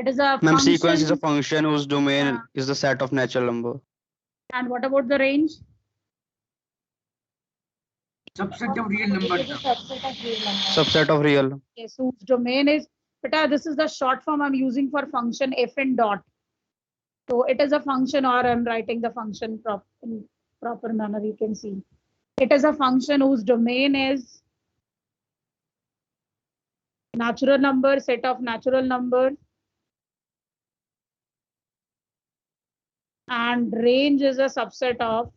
It is a Ma'am, function. sequence is a function whose domain is the set of natural number. And what about the range? Subset of real number. It is a subset of real number. Subset of real. Okay, so whose domain is, beta, this is the short form I'm using for function fn dot. So it is a function, or I'm writing the function in proper manner, you can see. It is a function whose domain is natural number, set of natural numbers, and range is a subset of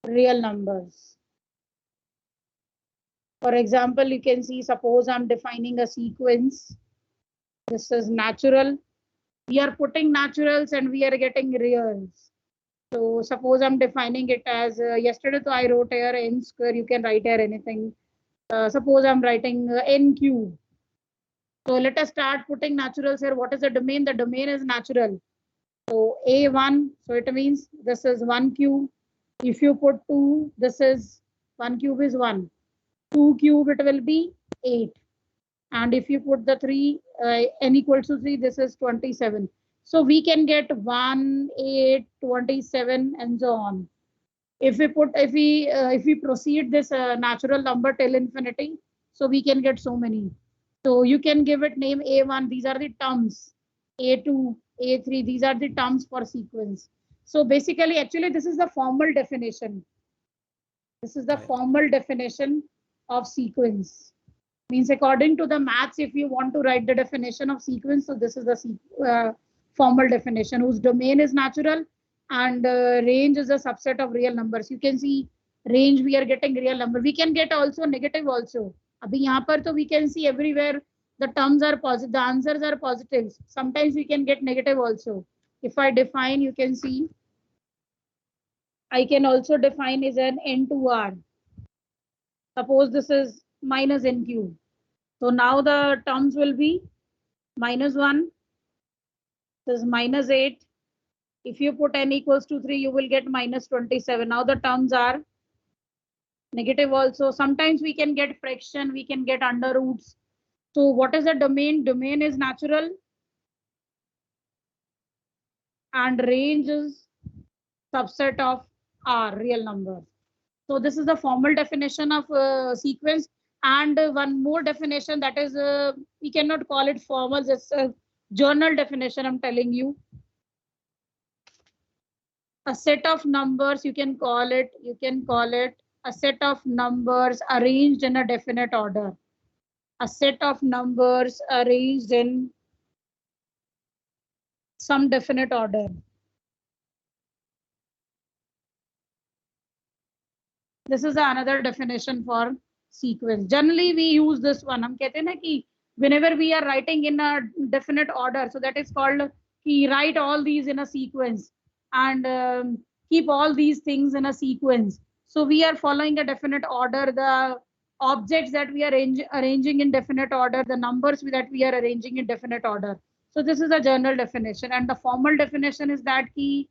real numbers. For example, you can see, suppose I'm defining a sequence. This is natural. We are putting naturals and we are getting reals. So suppose I'm defining it as yesterday, so I wrote here n square. You can write here anything. Suppose I'm writing n cube. So let us start putting naturals here. What is the domain? The domain is natural. So A1, so it means this is 1 cube. If you put 2, this is 1 cube is 1. 2 cube, it will be 8. And if you put the 3, n equals to 3, this is 27. So we can get 1, 8, 27, and so on. If we proceed this natural number till infinity, so we can get so many. So you can give it name A1. These are the terms. A2, A3. These are the terms for sequence. So basically, actually, this is the formal definition. This is the formal definition of sequence. Means according to the maths, if you want to write the definition of sequence, so this is the formal definition, whose domain is natural and range is a subset of real numbers. You can see range, we are getting real number. We can get also negative also. Abhi yahan par to we can see everywhere the terms are positive, the answers are positives. Sometimes we can get negative also. If I define, you can see, I can also define is an n2r. Suppose this is minus n cube. So now the terms will be minus 1, this is minus 8. If you put n equals to 3, you will get minus 27. Now the terms are negative also. Sometimes we can get fraction, we can get under roots. So what is the domain? Domain is natural and range is subset of R, real number. So this is the formal definition of sequence. And one more definition, that is, we cannot call it formal, it's a journal definition I'm telling you. A set of numbers, you can call it a set of numbers arranged in a definite order. A set of numbers arranged in some definite order. This is another definition for sequence. Generally, we use this one. हम कहते हैं ना कि whenever we are writing in a definite order, so that is called कि write all these in a sequence and keep all these things in a sequence. So we are following a definite order. The objects that we are arranging in definite order, the numbers that we are arranging in definite order. So this is a general definition, and the formal definition is that ki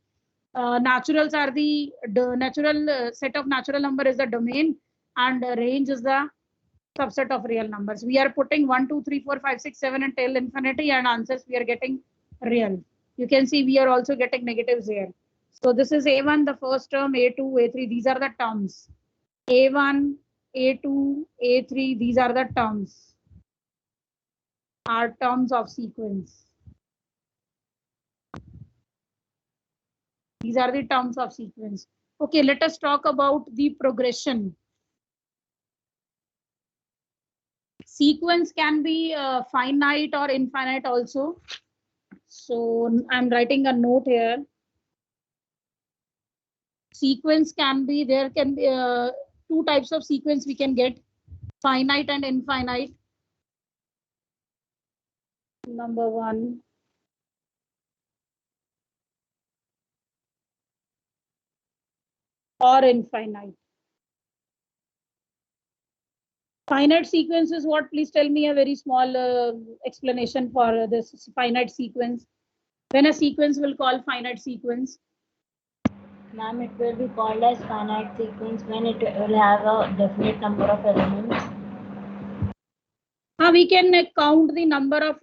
naturals are the natural set of natural number is the domain, and range is the subset of real numbers. We are putting 1, 2, 3, 4, 5, 6, 7 and till infinity, and answers we are getting real. You can see we are also getting negatives here. So this is A1, the first term, A2, A3. These are the terms. A1, A2, A3. These are the terms. Are terms of sequence. These are the terms of sequence. Okay, let us talk about the progression. Sequence can be finite or infinite also. So I'm writing a note here. Sequence can be, there can be two types of sequence we can get, finite and infinite. Number one. Or infinite. Finite sequence is what? Please tell me a very small explanation for this finite sequence. When a sequence will call finite sequence. Ma'am, it will be called as finite sequence when it will have a definite number of elements. We can count the number of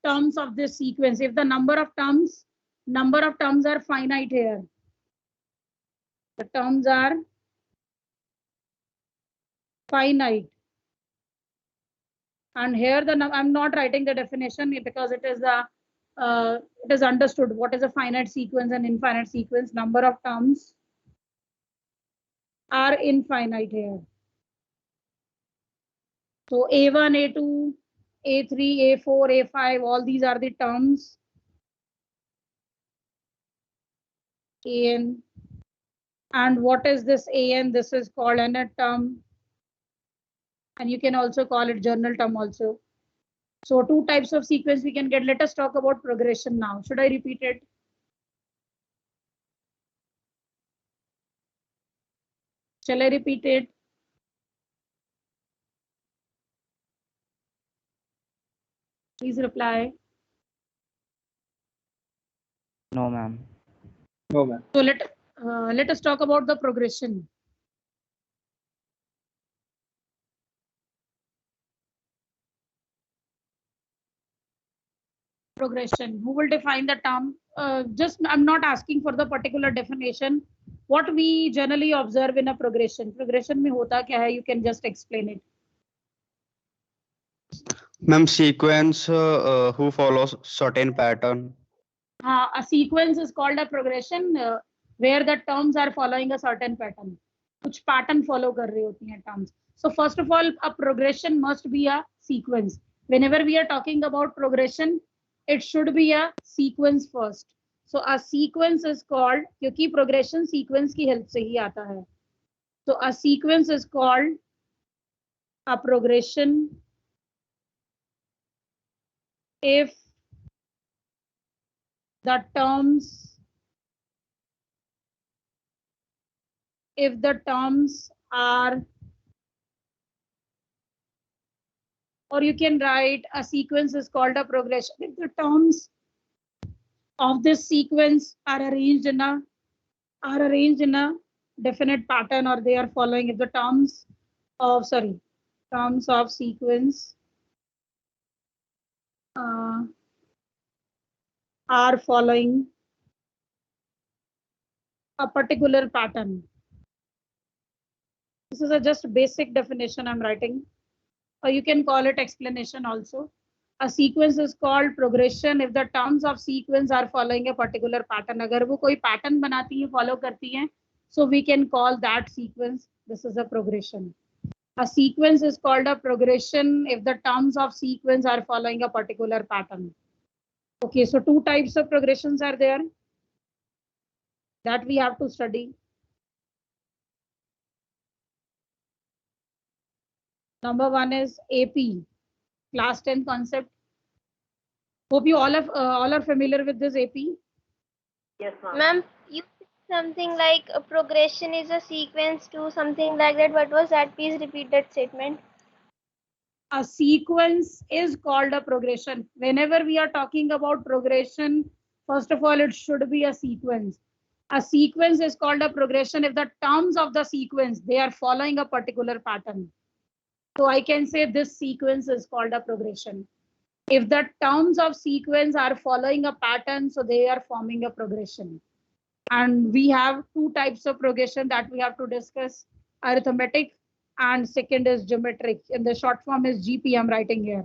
terms of this sequence. If the number of terms are finite here. The terms are finite. And here I'm not writing the definition because it is understood what is a finite sequence and infinite sequence. Number of terms are infinite here. So A1, A2, A3, A4, A5, all these are the terms. AN. And what is this AN? This is called nth term. And you can also call it journal term also. So two types of sequence we can get. Let us talk about progression now. Should I repeat it? Shall I repeat it? Please reply. No, ma'am. No, ma'am. So let us talk about the progression. Progression. Who will define the term? I'm not asking for the particular definition. What we generally observe in a progression. Progression में होता क्या है? You can just explain it. Ma'am, sequence who follows certain pattern. A sequence is called a progression where the terms are following a certain pattern. कुछ pattern follow कर रही होती हैं terms. So first of all, a progression must be a sequence. Whenever we are talking about progression, it should be a sequence first. So a sequence is called, क्योंकि progression sequence की help से ही आता है. So a sequence is called a progression if the terms are, or you can write a sequence is called a progression if the terms of this sequence are arranged in a definite pattern, or they are following if the terms of sequence are following a particular pattern. This is a just basic definition I'm writing, or you can call it explanation also. A sequence is called progression if the terms of sequence are following a particular pattern. अगर वो कोई pattern बनाती है, follow करती हैं, so we can call that sequence. This is a progression. A sequence is called a progression if the terms of sequence are following a particular pattern. Okay, so two types of progressions are there that we have to study. Number one is AP, class 10 concept. Hope you all are familiar with this AP. Yes, ma'am. You said something like a progression is a sequence to something like that. What was that? Please repeat that statement. A sequence is called a progression. Whenever we are talking about progression, first of all, it should be a sequence. A sequence is called a progression if the terms of the sequence, they are following a particular pattern. So I can say this sequence is called a progression. If the terms of sequence are following a pattern, so they are forming a progression. And we have two types of progression that we have to discuss: arithmetic and second is geometric. In the short form is GP, I'm writing here.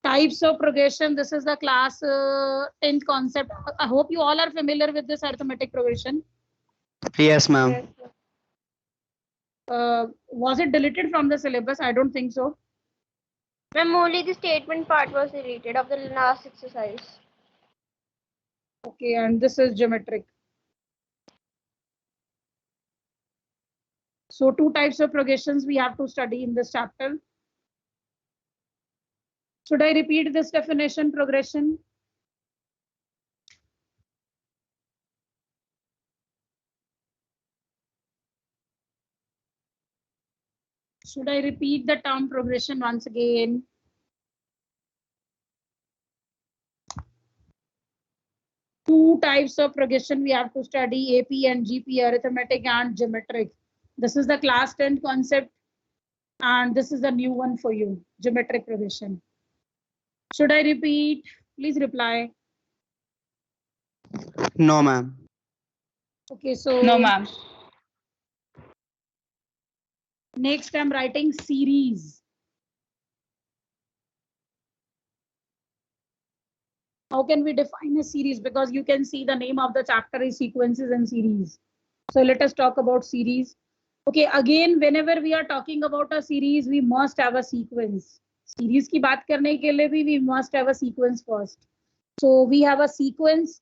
Types of progression, this is the class 10th concept. I hope you all are familiar with this arithmetic progression. Yes, ma'am. Was it deleted from the syllabus? I don't think so. Ma'am, only the statement part was deleted of the last exercise. Okay, and this is geometric. So two types of progressions we have to study in this chapter. Should I repeat this definition, progression? Should I repeat the term progression once again? two types of progression we have to study, AP and GP, arithmetic and geometric. This is the class 10 concept and this is the new one for you, geometric progression. Should I repeat? Please reply. No, ma'am. Okay, so No, ma'am. next I'm writing series. How can we define a series? Because you can see the name of the chapter is sequences and series. So let us talk about series. Okay, again, whenever we are talking about a series, we must have a sequence. Series की बात करने के लिए भी we must have a sequence first. So we have a sequence,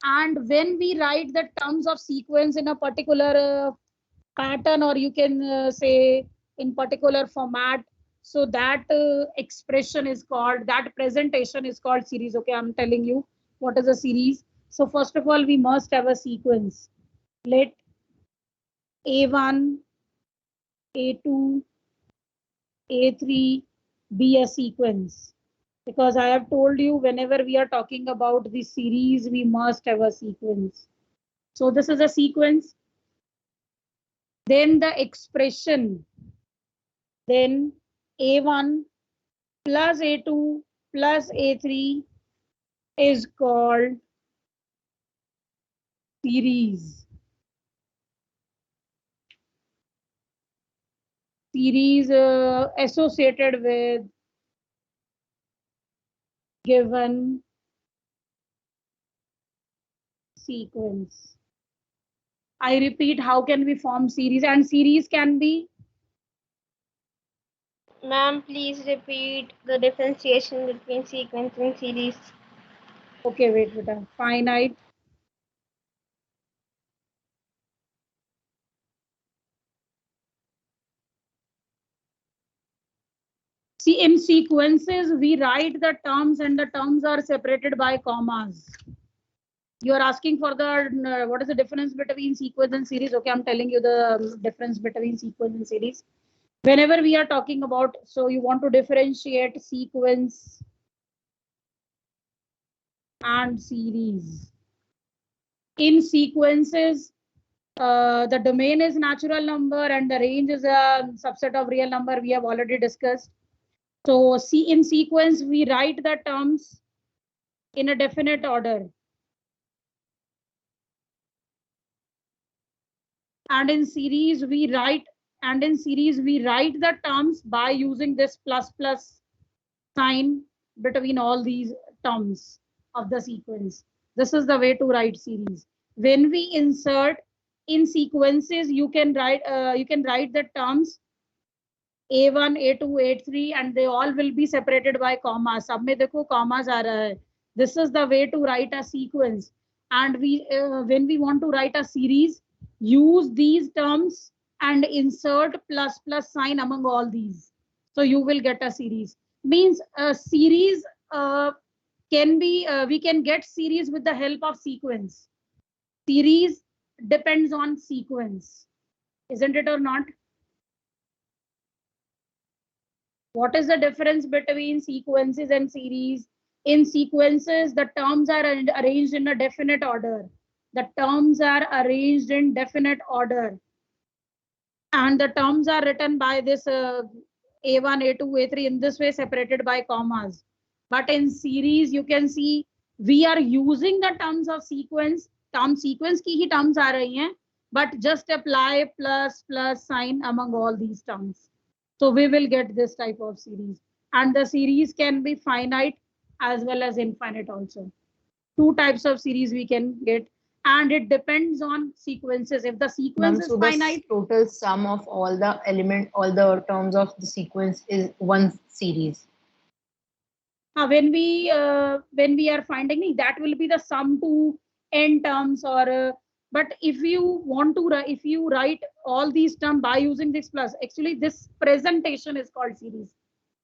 and when we write the terms of sequence in a particular pattern, or you can say in particular format, so that expression is called, that presentation is called series. Okay, I'm telling you what is a series. So first of all, we must have a sequence. Let A1, A2, A3 be a sequence. Because I have told you, whenever we are talking about the series, we must have a sequence. So this is a sequence. Then the expression, then A1 plus A2 plus A3 is called series. Series associated with given sequence. I repeat, how can we form series? And series can be, Ma'am, please repeat the differentiation between sequence and series. okay, wait, finite, see, in sequences, we write the terms and the terms are separated by commas. You are asking for the, what is the difference between sequence and series? Okay, I'm telling you the difference between sequence and series. Whenever we are talking about, so you want to differentiate sequence and series. In sequences, the domain is natural number and the range is a subset of real number. We have already discussed. So in sequence, we write the terms in a definite order. And in series, we write the terms by using this plus sign between all these terms of the sequence. This is the way to write series. When we insert in sequences, you can write the terms A1, A2, A3, and they all will be separated by commas. Sab mein dekho commas aa raha hai. This is the way to write a sequence. And when we want to write a series, use these terms and insert plus sign among all these. So you will get a series. Means a series can be, we can get series with the help of sequence. Series depends on sequence, isn't it or not? What is the difference between sequences and series? In sequences, the terms are arranged in a definite order. The terms are arranged in definite order. And the terms are written by this A1, A2, A3 in this way, separated by commas. But in series, you can see we are using the terms of sequence. Term sequence ki hi terms aa rahi hain, but just apply plus sign among all these terms. So we will get this type of series. And the series can be finite as well as infinite also. Two types of series we can get. And it depends on sequences. If the sequence is finite, total sum of all the terms of the sequence is one series. when we are finding, that will be the sum to n terms, or but if you write all these terms by using this plus, actually this presentation is called series.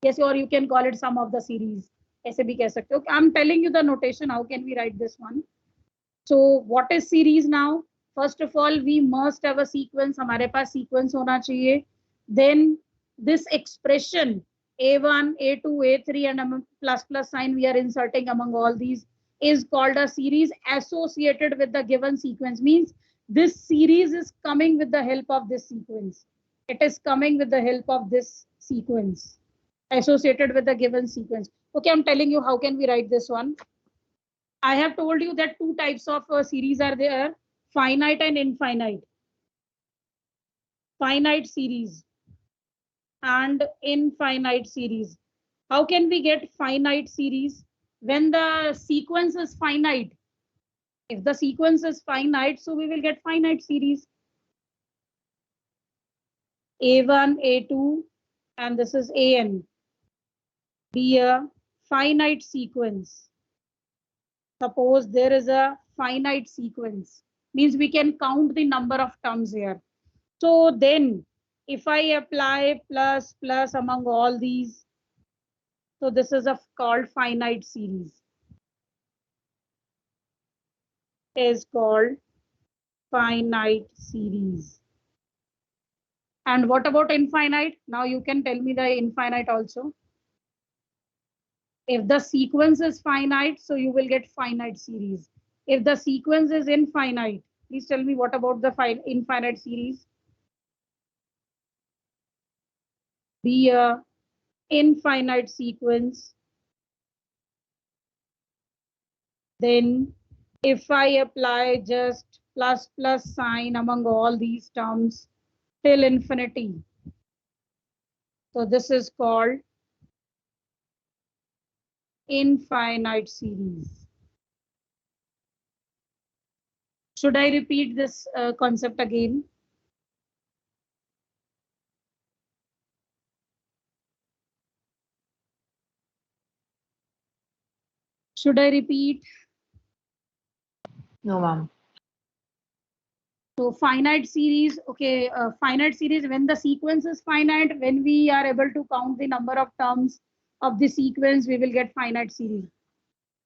Yes, or you can call it sum of the series. ऐसे भी कह सकते हो. I'm telling you the notation. How can we write this one? So what is series now? First of all, we must have a sequence. हमारे पास sequence होना चाहिए. Then this expression A1, A2, A3 and plus sign we are inserting among all these. is called a series associated with the given sequence. Means this series is coming with the help of this sequence. It is coming with the help of this sequence associated with the given sequence. Okay, I'm telling you how can we write this one. I have told you that two types of series are there, finite and infinite. Finite series and infinite series. How can we get finite series? When the sequence is finite. If the sequence is finite, so we will get finite series. A1, A2, and this is AN. Be a finite sequence. Suppose there is a finite sequence, means we can count the number of terms here. So then if I apply plus plus among all these, so this is called finite series. Is called finite series. And what about infinite? Now you can tell me the infinite also. If the sequence is finite, so you will get finite series. If the sequence is infinite, please tell me what about the infinite series? Be a infinite sequence. Then if I apply just plus plus sign among all these terms till infinity, so this is called infinite series. Should I repeat this concept again? Should I repeat? No, ma'am. So finite series, okay, finite series when the sequence is finite, when we are able to count the number of terms of the sequence, we will get finite series.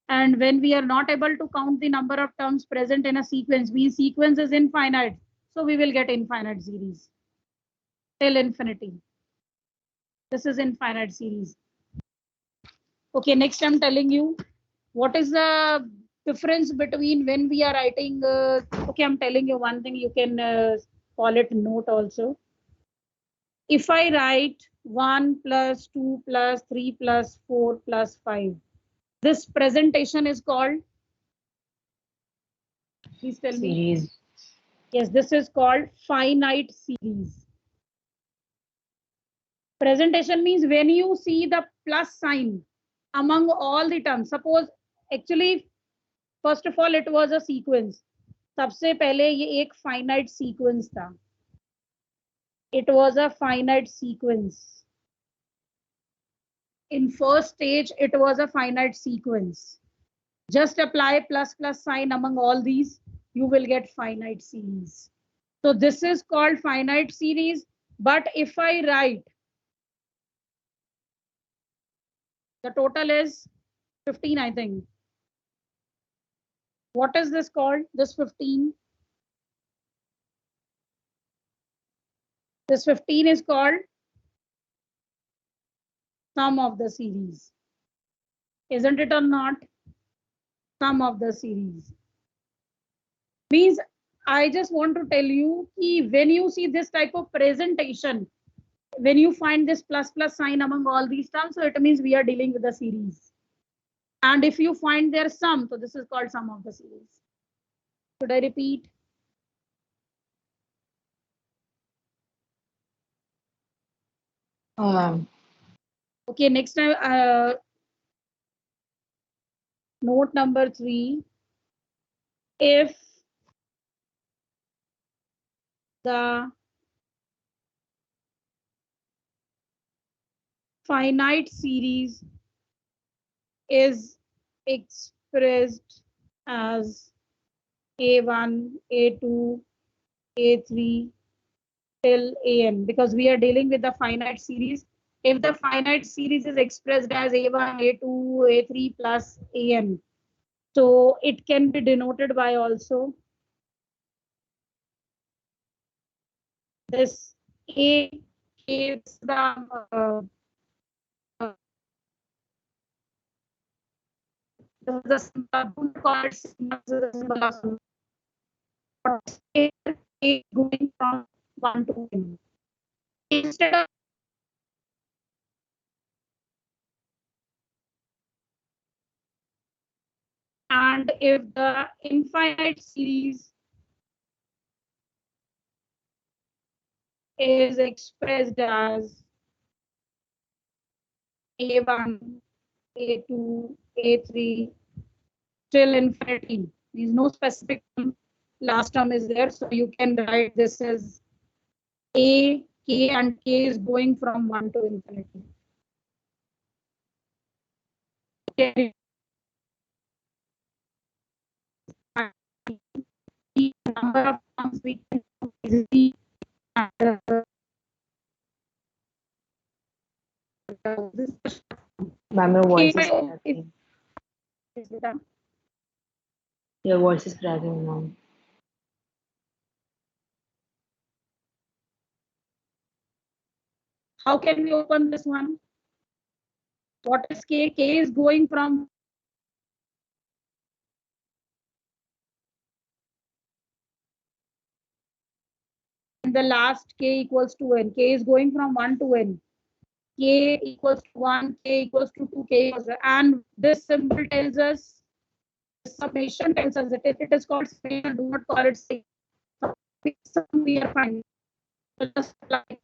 And when we are not able to count the number of terms present in a sequence, means sequence is infinite, so we will get infinite series till infinity. This is infinite series. Okay, next I'm telling you what is the difference between when we are writing. Okay, I'm telling you one thing, you can call it note also. If I write 1 plus 2 plus 3 plus 4 plus 5, this presentation is called, please tell me. Series. Yes, this is called finite series. Presentation means when you see the plus sign among all the terms. Suppose actually first of all it was a sequence. सबसे पहले ये एक finite sequence था. It was a finite sequence. In first stage, it was a finite sequence. Just apply plus plus sign among all these, you will get finite series. So this is called finite series. But if I write, the total is 15, I think. What is this called? This 15. This 15 is called sum of the series. Isn't it or not? Sum of the series. Means I just want to tell you that when you see this type of presentation, when you find this plus plus sign among all these terms, so it means we are dealing with a series. And if you find their sum, so this is called sum of the series. Should I repeat? Oh, ma'am. Okay, next time, note number 3. If the finite series is expressed as A1, A2, A3 till AN, because we are dealing with the finite series. If the finite series is expressed as A1, A2, A3 plus AN, so it can be denoted by also this A is the This is the symbol. Don't call it sigma. This is the symbol of sigma. What is K going from 1 to n. Instead of and if the infinite series is expressed as A1, A2, A3 till infinity. There is no specific term. Last term is there, so you can write this as A, K, and K is going from 1 to infinity. Okay. The number of terms we can easily Ma'am, your voice is K cracking. is the Your voice is cracking, ma'am. how can we open this one? What is K? K is going from the last K equals to n. K is going from 1 to n. K equals to 1, K equals to 2, K equals to, and this symbol tells us, summation tells us that it is called summation, do not call it sum. We are finding. Just like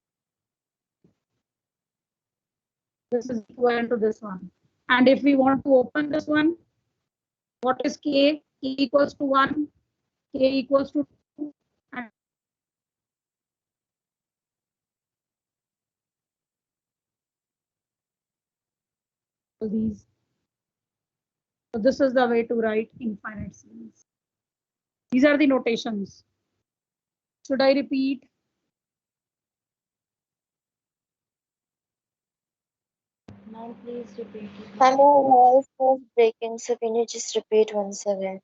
this is equivalent to this one. And if we want to open this one, what is K? K equals to 1, K equals to 2, and these. So this is the way to write infinite series. These are the notations. Should I repeat? Ma'am, please repeat it. And your voice was breaking, so can you just repeat once again?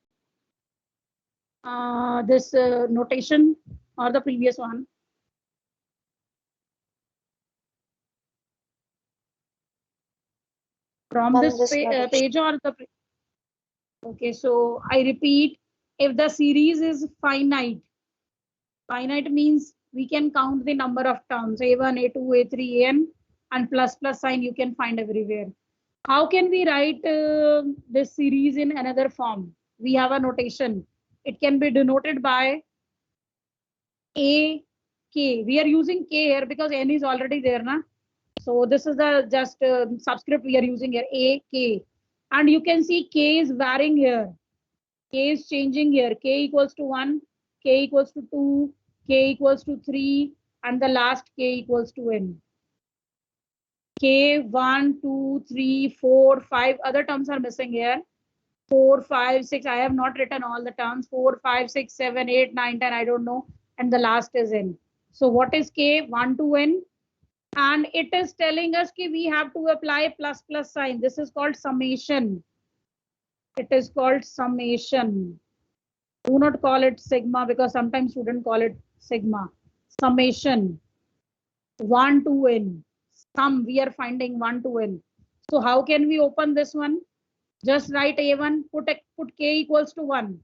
This notation or the previous one? From Ma'am, this this notation. page or the. Okay, so I repeat, if the series is finite, finite means we can count the number of terms, A1, A2, A3, AN, and plus plus sign you can find everywhere. How can we write this series in another form? We have a notation. It can be denoted by A, K. We are using K here because N is already there, na? So this is the just subscript we are using here, A, K. And you can see K is varying here. K is changing here. K equals to 1, K equals to 2, K equals to 3, and the last K equals to N. K 1, 2, 3, 4, 5. Other terms are missing here. 4, 5, 6. I have not written all the terms. 4, 5, 6, 7, 8, 9, 10. I don't know. And the last is N. So what is K? 1 to N. And it is telling us that we have to apply plus plus sign. This is called summation. It is called summation. Do not call it sigma because sometimes students call it sigma. Summation 1 to n. Sum we are finding 1 to n. So how can we open this one? Just write A1, put K equals to 1,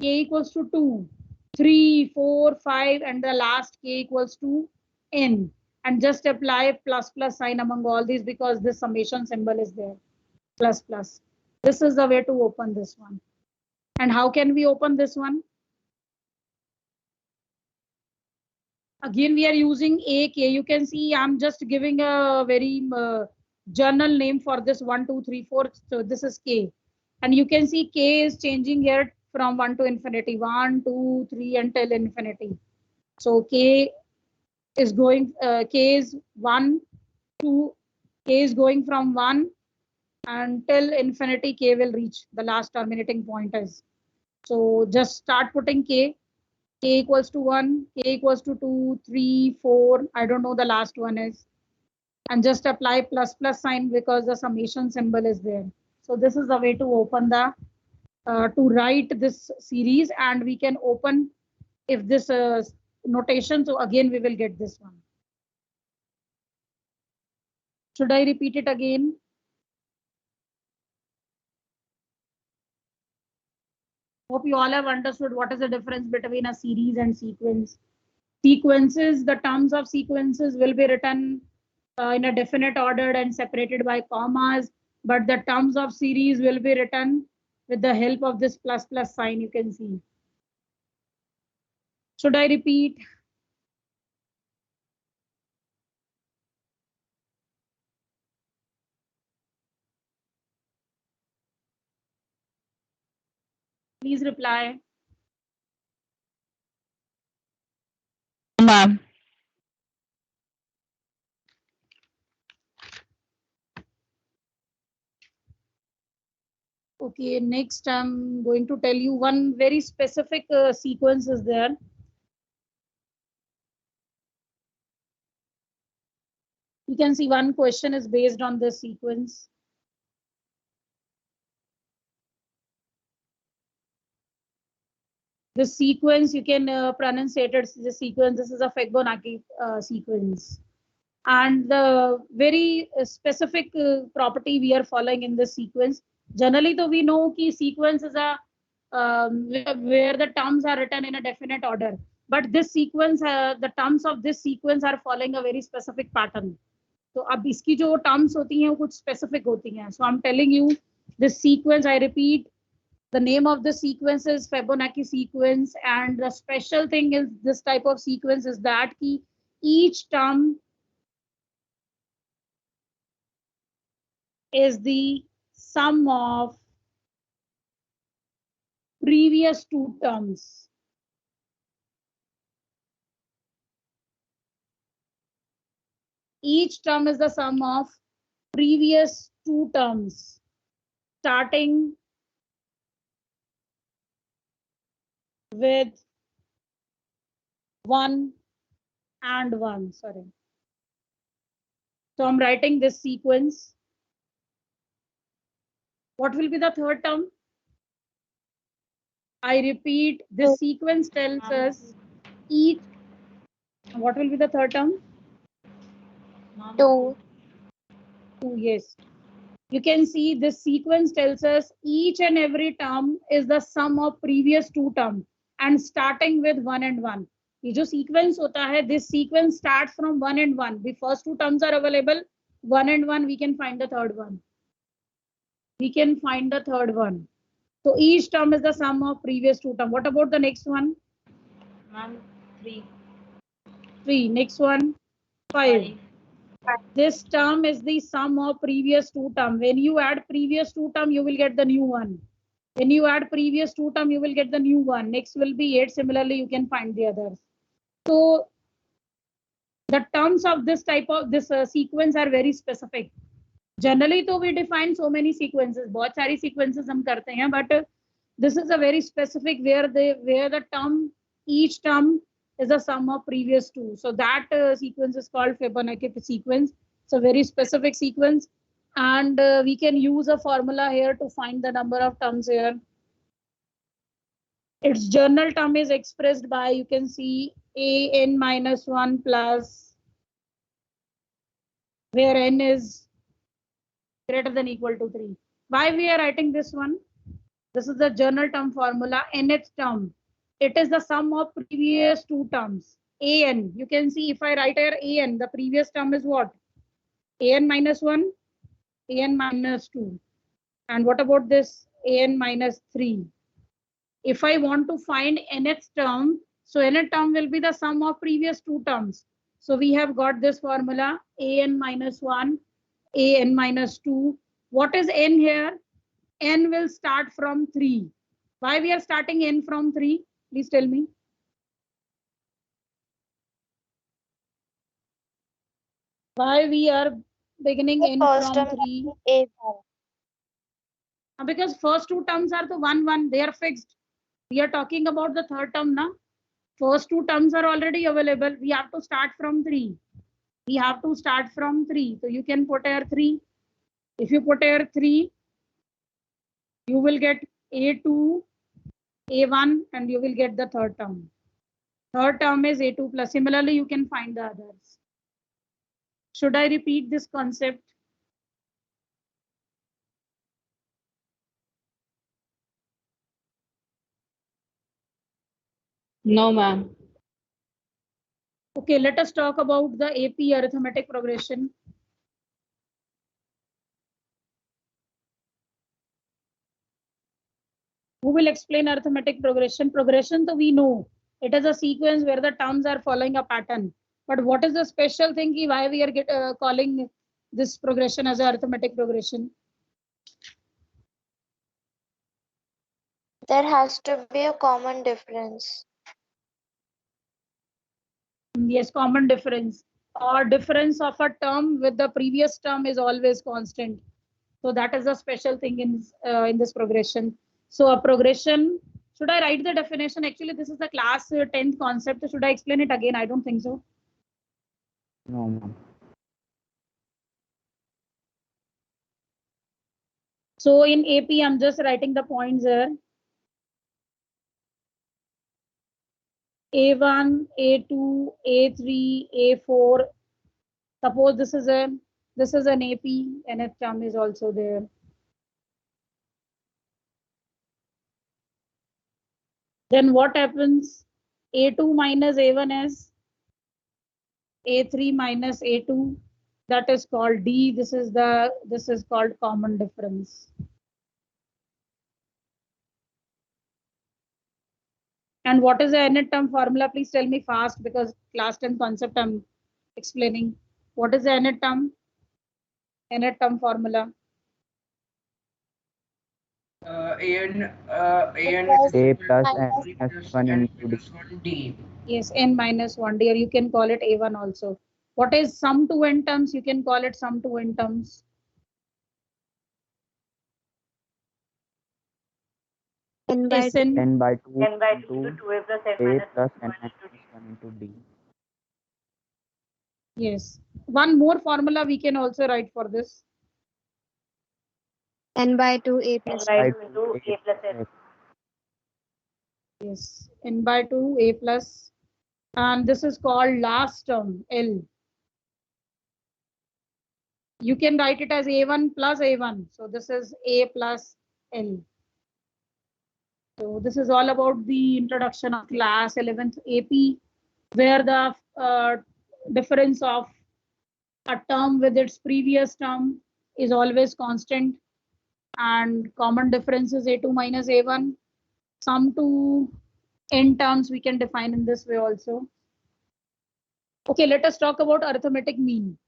K equals to 2, 3, 4, 5, and the last K equals to n. And just apply plus plus sign among all these because this summation symbol is there. Plus plus. This is the way to open this one. And how can we open this one? Again, we are using AK. You can see I'm just giving a very journal name for this 1, 2, 3, 4. So this is K. And you can see K is changing here from 1 to infinity. 1, 2, 3 until infinity. So K is going, K is 1, 2, K is going from 1 until infinity. K will reach the last terminating point is. So just start putting K. K equals to 1, K equals to 2, 3, 4. I don't know the last one is. And just apply plus plus sign because the summation symbol is there. So this is the way to open the, to write this series, and we can open if this notation. So again, we will get this one. Should I repeat it again? Hope you all have understood what is the difference between a series and sequence. Sequences, the terms of sequences will be written in a definite order and separated by commas, but the terms of series will be written with the help of this plus plus sign, you can see. Should I repeat? Please reply. Ma'am. Okay, next I'm going to tell you one very specific sequence is there. You can see one question is based on this sequence. The sequence, you can pronounce it as the sequence. This is a Fibonacci sequence. And the very specific property we are following in this sequence. Generally, though, we know that sequence is a where the terms are written in a definite order. But this sequence, the terms of this sequence are following a very specific pattern. So अब इसकी जो terms होती हैं वो कुछ specific होती हैं. So I'm telling you this sequence. I repeat, the name of the sequence is Fibonacci sequence, and the special thing is this type of sequence is that each term is the sum of previous two terms. Each term is the sum of previous two terms, starting with 1 and 1. Sorry. So I'm writing this sequence. What will be the third term? I repeat, this sequence tells us each. What will be the third term? 2. 2, yes. You can see this sequence tells us each and every term is the sum of previous two terms and starting with 1 and 1. ये जो sequence होता है, this sequence starts from 1 and 1. The first two terms are available, 1 and 1, we can find the third one. We can find the third one. So each term is the sum of previous two terms. What about the next one? 3. 3. Next one, 5. This term is the sum of previous two terms. When you add previous two terms, you will get the new one. When you add previous two terms, you will get the new one. Next will be 8. Similarly, you can find the others. So the terms of this type of this sequence are very specific. Generally, though, we define so many sequences. बहुत सारी sequences हम करते हैं, but this is a very specific where the term, each term is the sum of previous two. So that sequence is called Fibonacci sequence. It's a very specific sequence, and we can use a formula here to find the number of terms here. Its general term is expressed by, you can see, an minus 1 plus, where n is greater than equal to 3. Why we are writing this one? This is the general term formula, nth term. It is the sum of previous two terms. An, you can see if I write here an, the previous term is what? An minus 1, an minus 2. And what about this an minus 3? If I want to find nth term, so nth term will be the sum of previous two terms. So we have got this formula, an minus 1, an minus 2. What is n here? N will start from 3. Why we are starting n from 3? Please tell me. Why we are beginning n from 3? Because first two terms are the 1, 1. They are fixed. We are talking about the third term now. First two terms are already available. We have to start from 3. We have to start from 3. So you can put here 3. If you put here 3, you will get A2, A1, and you will get the third term. Third term is A2 plus. Similarly, you can find the others. Should I repeat this concept? No, ma'am. Okay, let us talk about the AP arithmetic progression. Who will explain arithmetic progression? Progression, so we know it is a sequence where the terms are following a pattern. But what is the special thing why we are calling this progression as a arithmetic progression? There has to be a common difference. Yes, common difference or difference of a term with the previous term is always constant. So that is a special thing in this progression. So a progression, should I write the definition? Actually, this is the class 10th concept. Should I explain it again? I don't think so. No, ma'am. So in AP, I'm just writing the points here. A1, A2, A3, A4. Suppose this is an AP, nth term is also there. Then what happens? A2 minus A1 is A3 minus A2. That is called D. This is called common difference. And what is the nth term formula? Please tell me fast because class 10 concept I'm explaining. What is the nth term? Nth term formula. AN A plus n three minus plus 1 n into D. minus 1 D. Yes, n minus 1 D, or you can call it A1 also. What is sum to n terms? You can call it sum to n terms. N by Sn. n by 2 n by 2 into into 2a plus n A minus plus 1 n into d. minus 1 into D. Yes. One more formula we can also write for this. N by 2 A n plus by By 2 into a plus n. Yes, n by 2 A plus, and this is called last term L. You can write it as A1 plus A1. So this is A plus L. So this is all about the introduction of class 11th AP, where the difference of a term with its previous term is always constant, and common difference is A2 minus A1. Sum to n terms we can define in this way also. Okay, let us talk about arithmetic mean.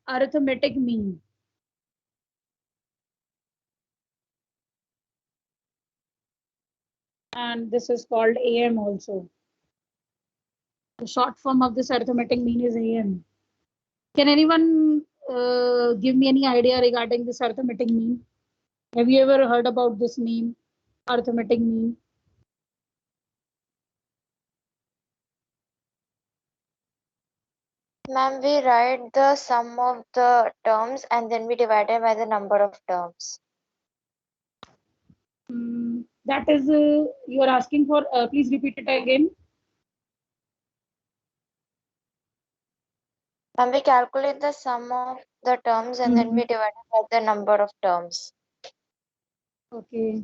Arithmetic mean. And this is called AM also. The short form of this arithmetic mean is AM. Can anyone give me any idea regarding this arithmetic mean? Have you ever heard about this name, arithmetic mean? Ma'am, we write the sum of the terms and then we divide it by the number of terms. That is, you are asking for, please repeat it again. And we calculate the sum of the terms and then we divide it by the number of terms. Okay.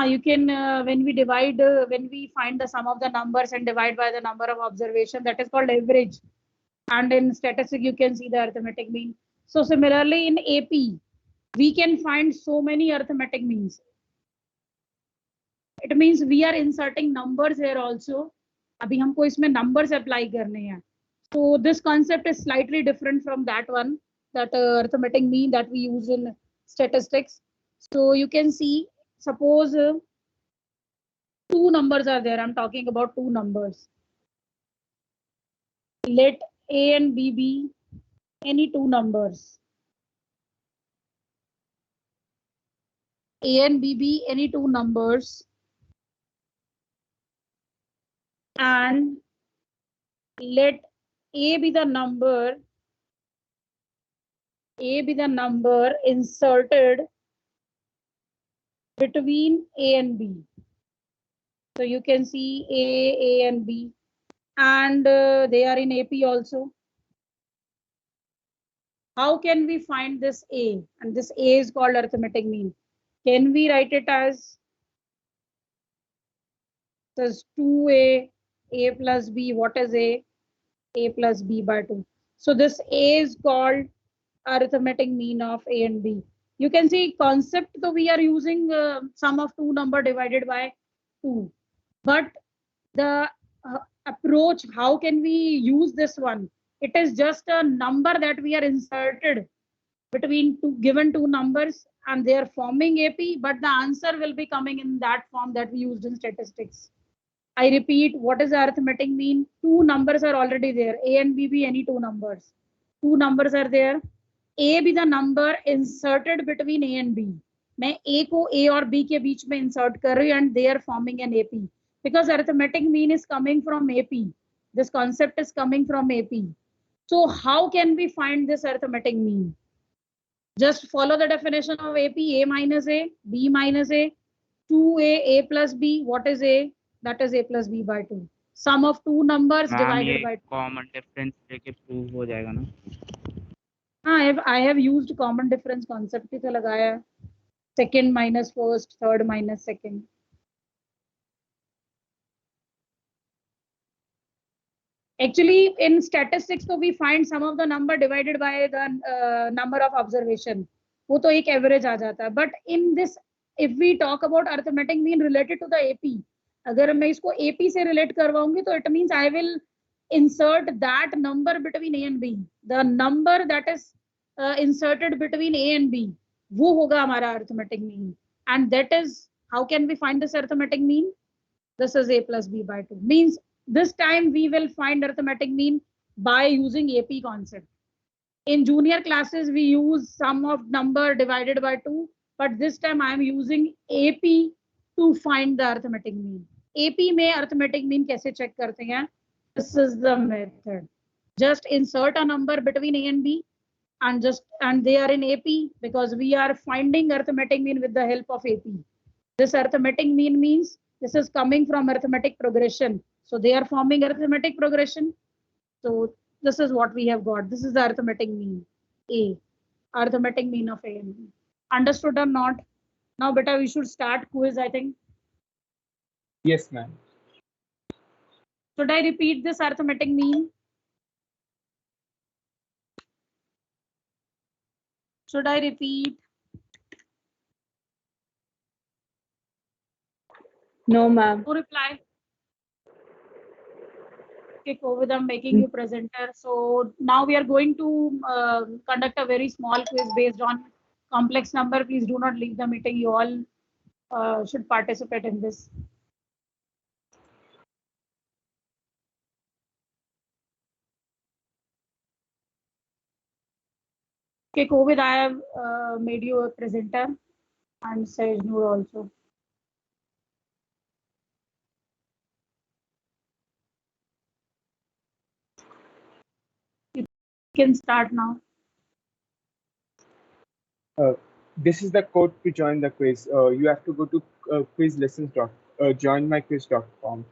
You can, when we find the sum of the numbers and divide by the number of observation, that is called average. And in statistics, you can see the arithmetic mean. So similarly in AP, we can find so many arithmetic means. It means we are inserting numbers here also. अभी हमको इसमें numbers apply करने हैं. So this concept is slightly different from that one, that arithmetic mean that we use in statistics. So you can see, suppose two numbers are there. I'm talking about two numbers. Let A and B be any two numbers. A and B be any two numbers. And let A be the number inserted between A and B. So you can see A and B, and they are in AP also. How can we find this A? And this A is called arithmetic mean. Can we write it as this 2A, A plus B? What is A? A plus B by 2. So this A is called arithmetic mean of A and B. You can see concept, so we are using sum of two number divided by 2. But the approach, how can we use this one? It is just a number that we are inserted between given two numbers and they are forming AP, but the answer will be coming in that form that we used in statistics. I repeat, what is arithmetic mean? Two numbers are already there. A and B be any two numbers. Two numbers are there. A be the number inserted between A and B. मैं A को A और B के बीच में insert कर रही हूँ and they are forming an AP. Because arithmetic mean is coming from AP. This concept is coming from AP. So how can we find this arithmetic mean? Just follow the definition of AP. A minus A, B minus A, 2A, A plus B. What is A? That is A plus B by 2. Sum of two numbers divided by 2. Common difference लेके prove हो जाएगा ना? हाँ, I have used common difference concept ही तो लगाया. Second minus first, third minus second. Actually, in statistics, so we find sum of the number divided by the number of observation. वो तो एक average आ जाता है. But in this, if we talk about arithmetic mean related to the AP, अगर मैं इसको AP से relate करवाऊंगी, तो it means I will insert that number between A and B. The number that is inserted between A and B, वो होगा हमारा arithmetic mean. And that is, how can we find this arithmetic mean? This is A plus B by 2. Means this time we will find arithmetic mean by using AP concept. In junior classes, we use sum of number divided by 2, but this time I am using AP to find the arithmetic mean. AP में arithmetic mean कैसे check करते हैं? This is the method. Just insert a number between A and B and they are in AP because we are finding arithmetic mean with the help of AP. This arithmetic mean means this is coming from arithmetic progression. So they are forming arithmetic progression. So this is what we have got. This is the arithmetic mean, A. Arithmetic mean of A and B. Understood or not? Now, beta, we should start quiz, I think. Yes, ma'am. Should I repeat this arithmetic mean? Should I repeat? No, ma'am. No reply. Okay, COVID, I'm making you presenter. So now we are going to conduct a very small quiz based on complex number. Please do not leave the meeting. You all should participate in this. Okay, COVID, I have made you a presenter and Sahaj Noor also. You can start now. This is the code to join the quiz. You have to go to joinmyquiz.com.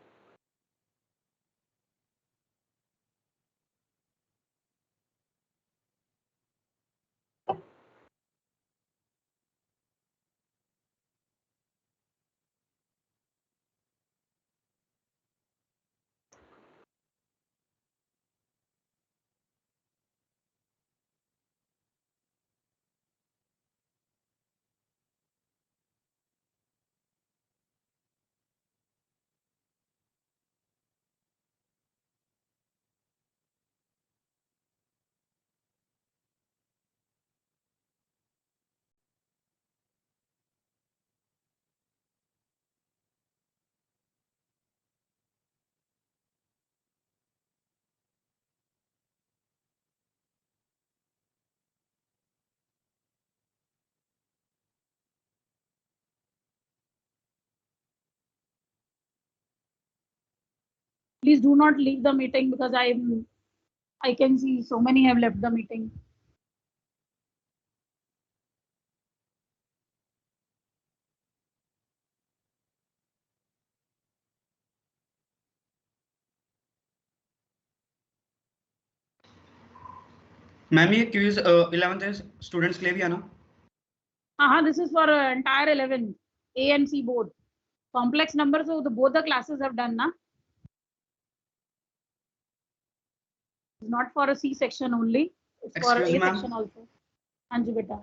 Please do not leave the meeting because I can see so many have left the meeting. Ma'am ये quiz 11th students के लिए भी है ना? This is for entire 11 A and C both. Complex numbers, so both the classes have done, na? It's not for a C section only. It's for Excuse A me, ma'am. section also. हाँ जी बेटा.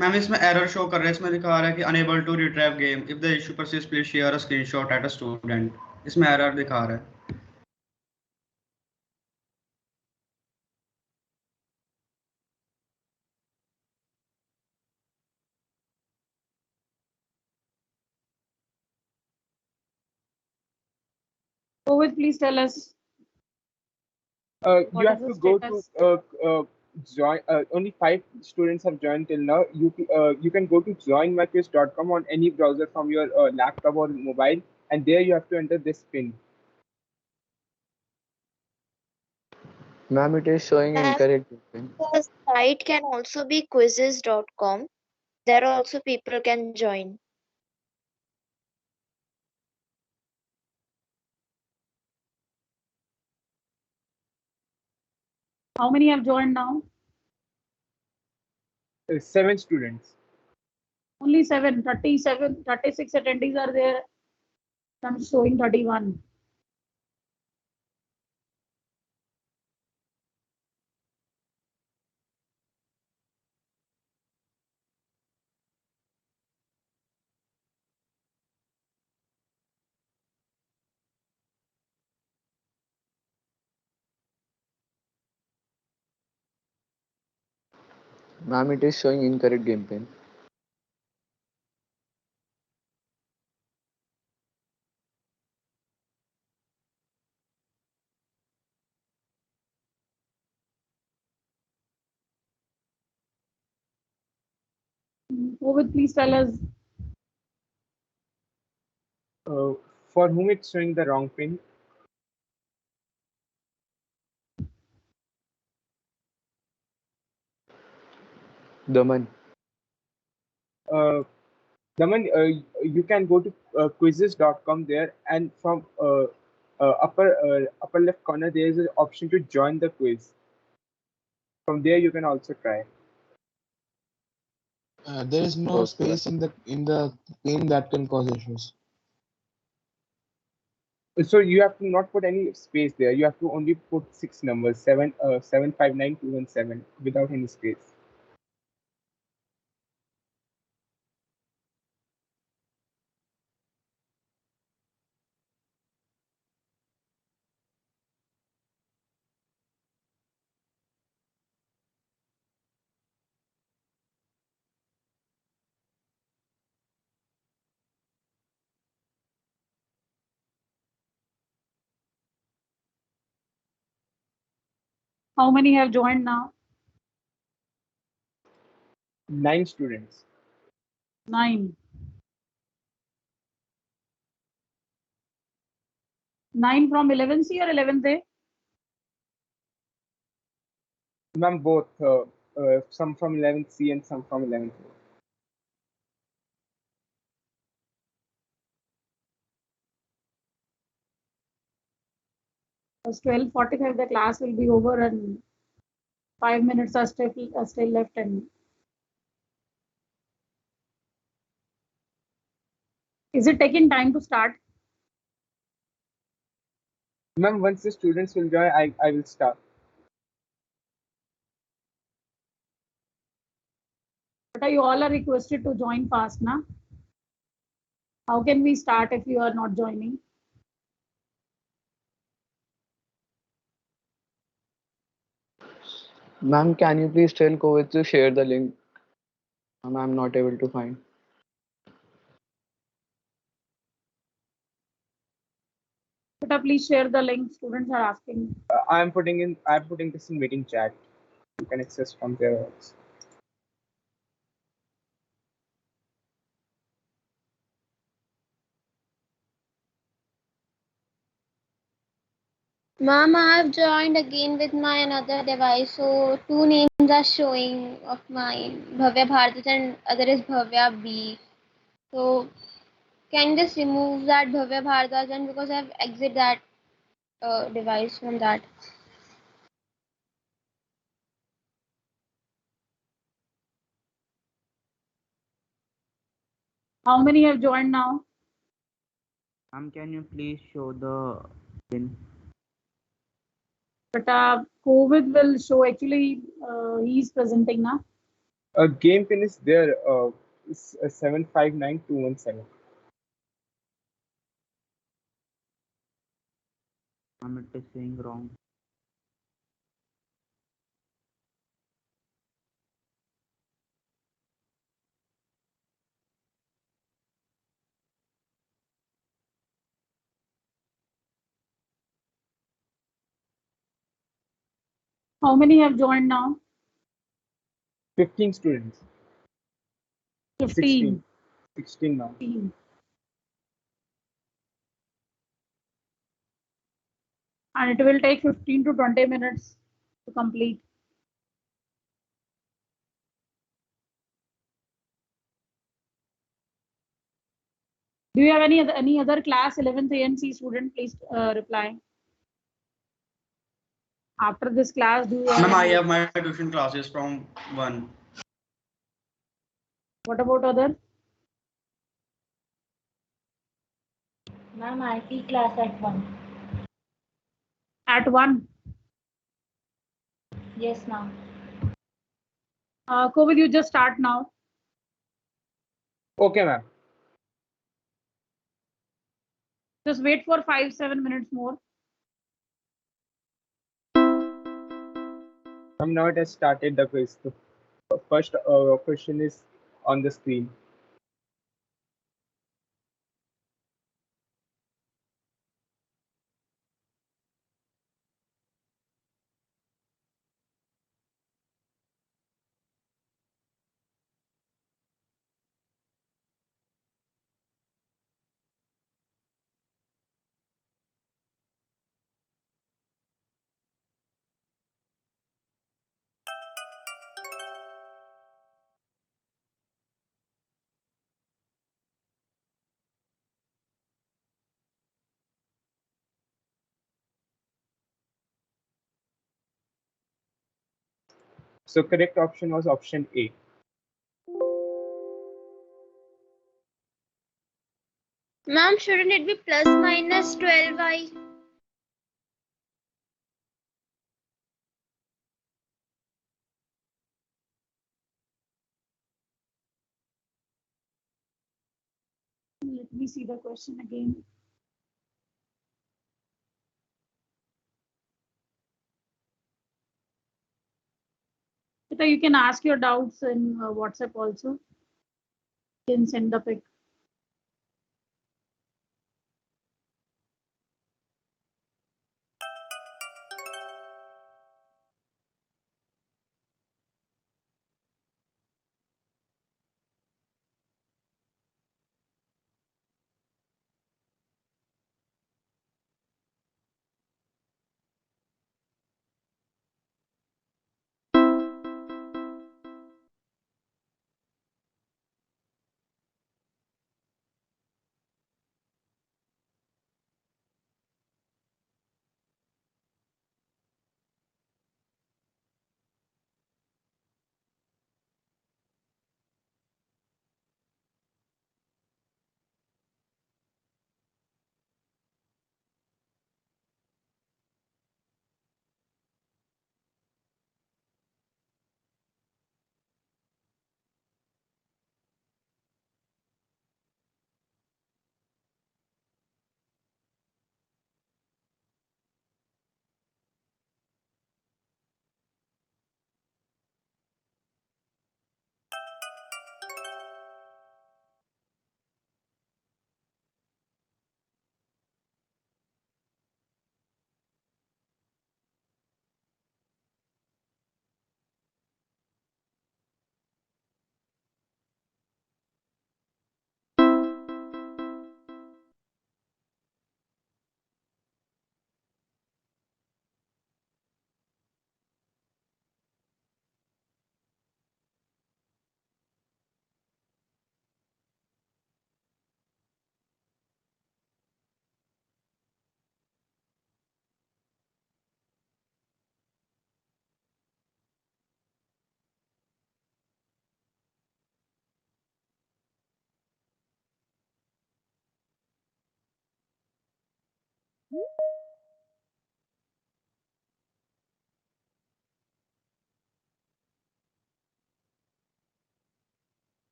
Ma'am इसमें error show कर रहा है, इसमें लिखा आ रहा है कि unable to retrieve game, if the issue persist please share a screenshot at a student. इसमें एरर दिखा रहा है. Covid, please tell us. You What have is to the go status? to join. Only 5 students have joined till now. You can go to joinmyquiz.com on any browser from your laptop or mobile, and there you have to enter this pin. Ma'am, it is showing Ma'am, incorrect. the site can also be quizzes.com. There also people can join. How many have joined now? 7 students. Only 7. 37, 36 attendees are there. I'm showing 31. Ma'am, it is showing incorrect game pin. Covid, please tell us. For whom it's showing the wrong pin? Daman. Daman, you can go to quizzes.com there, and from upper left corner there is an option to join the quiz. From there you can also try. There is no Okay. space in the pin that can cause issues. So you have to not put any space there. You have to only put 6 numbers, 759 without any space. How many have joined now? 9 students. 9. 9 from 11C or 11th A? Ma'am, both. Some from 11th C and some from 11th A. Because 12:45 the class will be over and 5 minutes are still left. And is it taking time to start? Ma'am, once the students will join, I will start. But you all are requested to join fast, na? How can we start if you are not joining? Ma'am, can you please tell Covid to share the link? Ma'am, I'm not able to find. But please share the link. Students are asking. I'm putting this in meeting chat. You can access from there also. Ma'am, I have joined again with my another device. So 2 names are showing of mine. Bhavya Bhardat and other is Bhavya B. So can you just remove that Bhavya Bhardat and because I have exit that device from that. How many have joined now? Ma'am, can you please show the pin? But COVID will show. Actually, he's presenting now. Game pin is there. It's 759217. Ma'am, it is saying wrong. How many have joined now? 15 students. 15. 16 now. 15. And it will take 15 to 20 minutes to complete. Do you have any other class 11th ANC student? Please reply. After this class, do you have Ma'am, I any- have my tuition classes from 1. What about other? Ma'am, IT class at 1. At 1. Yes, ma'am. COVID, you just start now. Okay, ma'am. Just wait for 5-7 minutes more. Now it has started the quiz. The first question is on the screen. So correct option was option A. Ma'am, shouldn't it be plus minus 12y? Let me see the question again. Rita, you can ask your doubts in WhatsApp also. You can send the pic.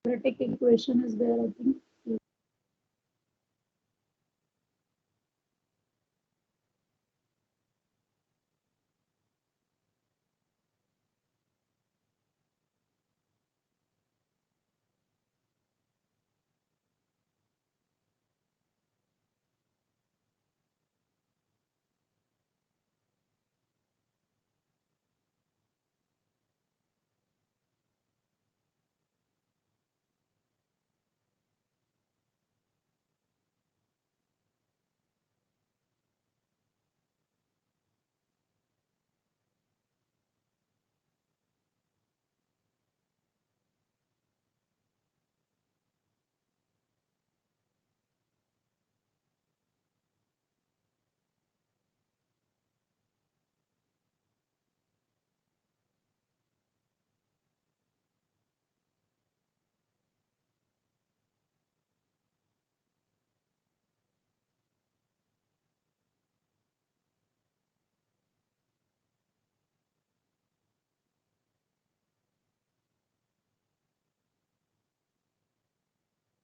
Quadratic equation is there, I think.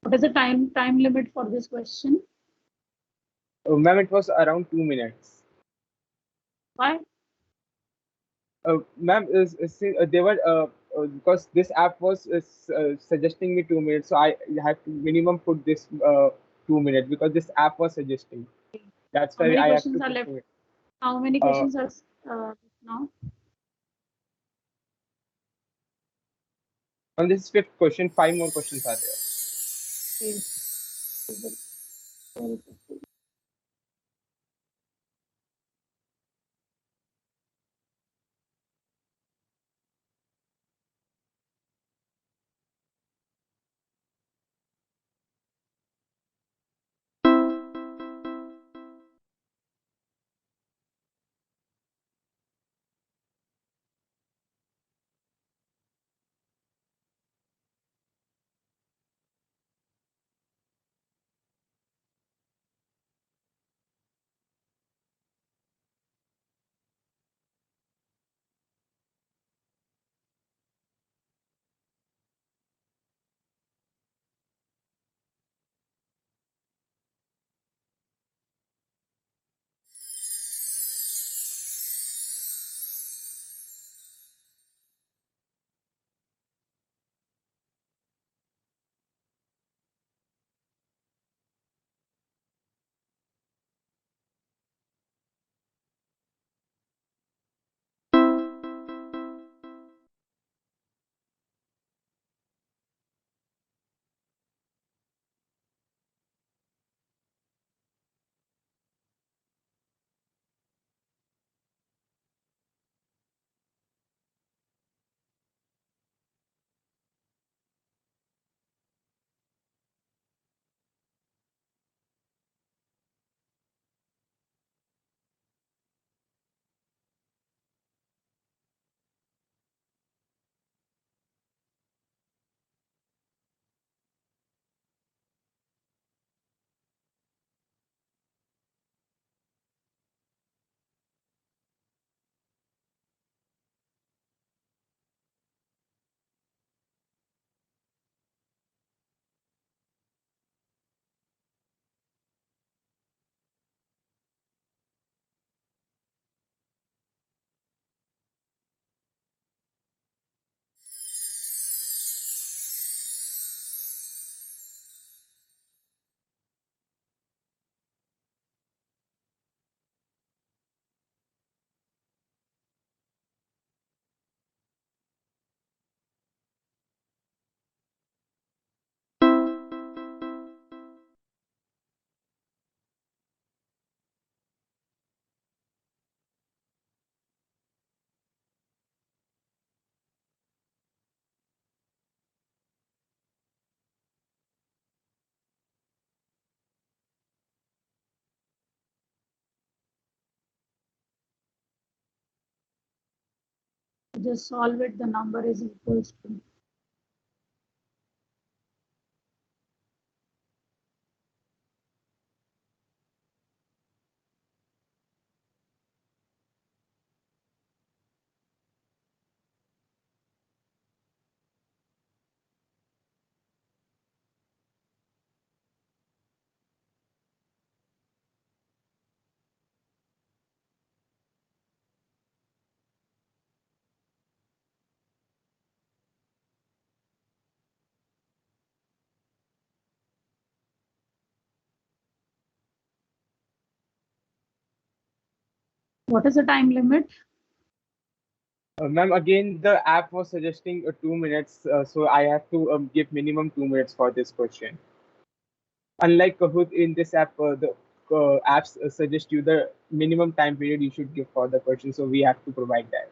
What is the time limit for this question? Ma'am, it was around 2 minutes. Why? Ma'am, they were because this app was suggesting me 2 minutes, so I had to minimum put this 2 minutes because this app was suggesting. That's How why many I have to questions are put left? 2 minutes. How many questions are now? On this fifth question, 5 more questions are there. Okay. Just solve it. The number is equals to. What is the time limit? Ma'am, again, the app was suggesting 2 minutes, so I have to give minimum 2 minutes for this question. Unlike Kahoot, in this app, the apps suggest you the minimum time period you should give for the question, so we have to provide that.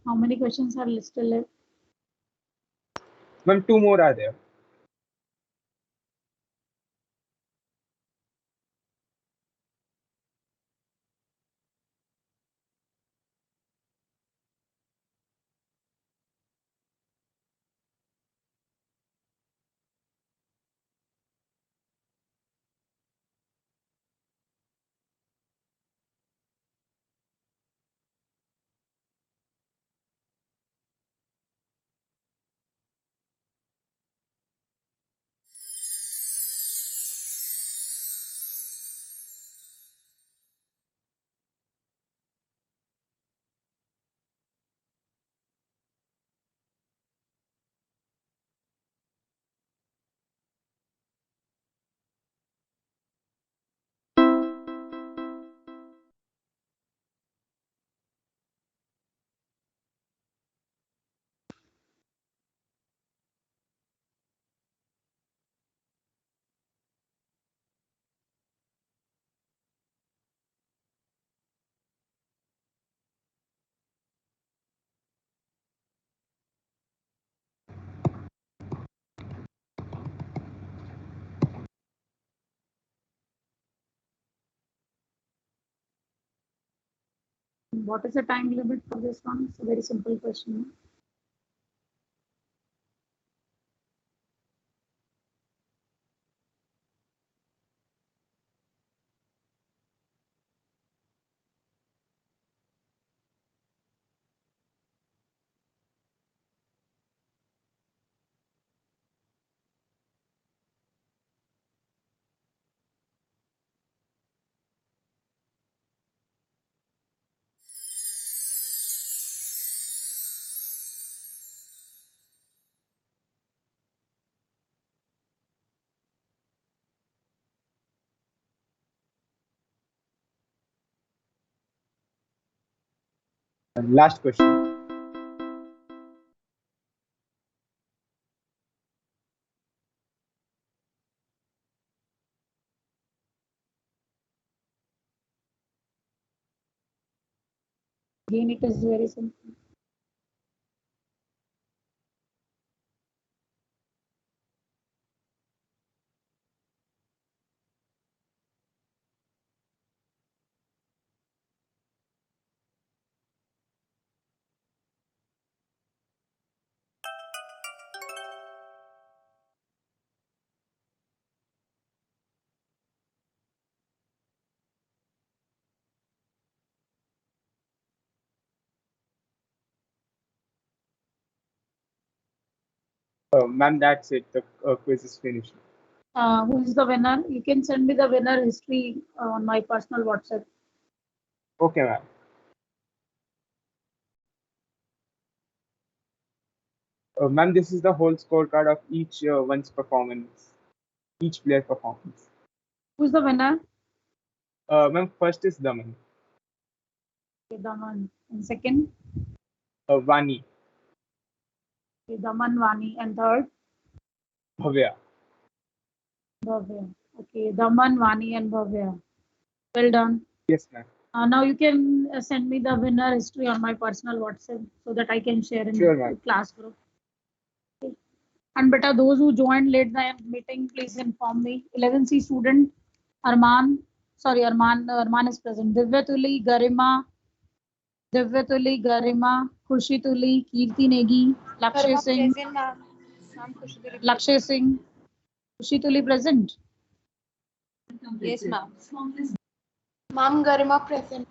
How many questions are still left? Ma'am, 2 more are there. What is the time limit for this one? It's a very simple question. Last question. Again, it is very simple. Ma'am, that's it. The quiz is finished. Who is the winner? You can send me the winner history on my personal WhatsApp. Okay, ma'am. Ma'am, this is the whole scorecard of each one's performance, each player performance. Who's the winner? Ma'am, first is Daman, Okay, Daman. And second, Vani, okay, Daman, Vani. And third, Bhavya. Bhavya. Okay, Daman, Vani, and Bhavya. Well done. Yes, ma'am. Now you can send me the winner history on my personal WhatsApp so that I can share in Sure, the ma'am. class group. Okay. And beta, those who joined late the meeting, please inform me. 11C student Arman, sorry, Arman is present. Divya Tuli, Garima, Divya Tuli, Garima, Khushi Tuli, Kirti Negi, Lakshay Singh, Lakshay Singh, Khushi Tuli present. Yes, ma'am. Ma'am, Garima present.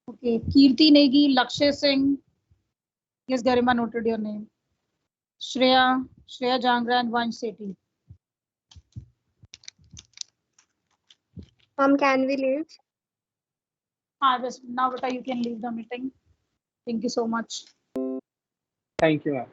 Okay, Kirti Negi, Lakshay Singh. Yes, Garima noted your name. Shreya Jangra and Vansh Sethi. Mom, can we leave? Now, Beta, you can leave the meeting. Thank you so much. Thank you, ma'am.